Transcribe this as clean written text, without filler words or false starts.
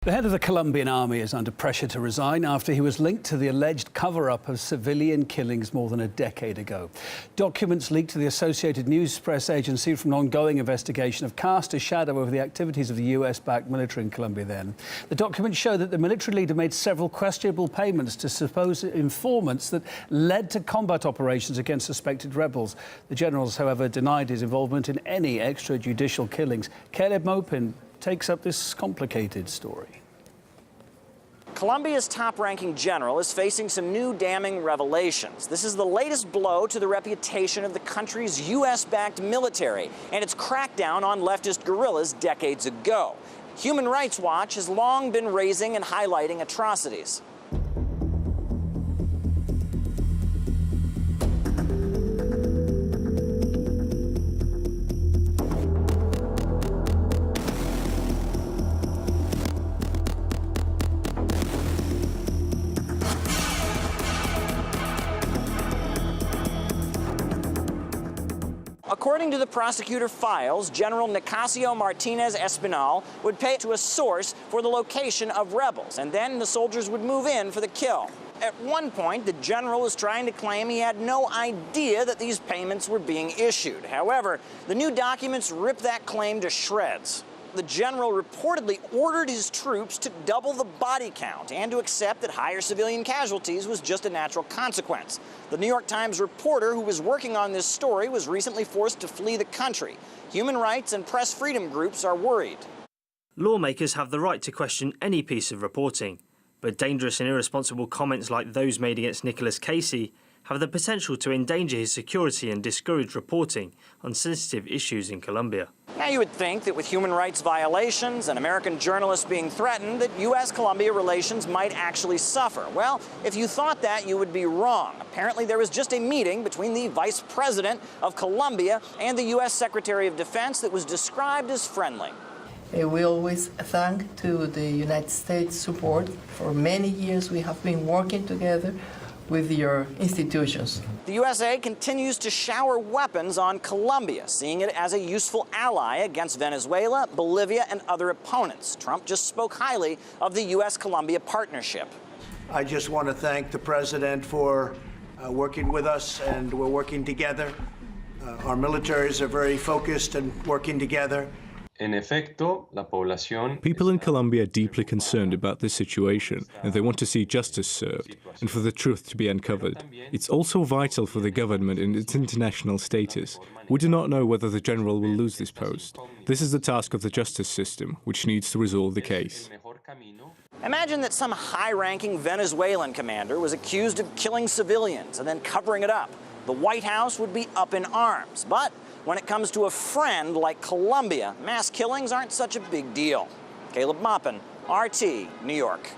The head of the Colombian army is under pressure to resign after he was linked to the alleged cover-up of civilian killings more than a decade ago. Documents leaked to the Associated News press agency from an ongoing investigation have cast a shadow over the activities of the US-backed military in Colombia then. The documents show that the military leader made several questionable payments to supposed informants that led to combat operations against suspected rebels. The generals, however, denied his involvement in any extrajudicial killings. Caleb Mopin takes up this complicated story. Colombia's top-ranking general is facing some new damning revelations. This is the latest blow to the reputation of the country's U.S.-backed military and its crackdown on leftist guerrillas decades ago. Human Rights Watch has long been raising and highlighting atrocities. According to the prosecutor files, General Nicasio Martinez Espinal would pay to a source for the location of rebels, and then the soldiers would move in for the kill. At one point, the general was trying to claim he had no idea that these payments were being issued. However, the new documents rip that claim to shreds. The general reportedly ordered his troops to double the body count and to accept that higher civilian casualties was just a natural consequence. The New York Times reporter who was working on this story was recently forced to flee the country. Human rights and press freedom groups are worried. Lawmakers have the right to question any piece of reporting, but dangerous and irresponsible comments like those made against Nicholas Casey have the potential to endanger his security and discourage reporting on sensitive issues in Colombia. Now, you would think that with human rights violations and American journalists being threatened, that U.S.-Colombia relations might actually suffer. Well, if you thought that, you would be wrong. Apparently, there was just a meeting between the Vice President of Colombia and the U.S. Secretary of Defense that was described as friendly. We always thank to the United States support. For many years, we have been working together with your institutions. The USA continues to shower weapons on Colombia, seeing it as a useful ally against Venezuela, Bolivia, and other opponents. Trump just spoke highly of the U.S.-Colombia partnership. I just want to thank the President for working with us, and we're working together. Our militaries are very focused and working together. People in Colombia are deeply concerned about this situation, and they want to see justice served and for the truth to be uncovered. It's also vital for the government and its international status. We do not know whether the general will lose this post. This is the task of the justice system, which needs to resolve the case. Imagine that some high-ranking Venezuelan commander was accused of killing civilians and then covering it up. The White House would be up in arms. But when it comes to a friend like Colombia, mass killings aren't such a big deal. Caleb Mopin, RT, New York.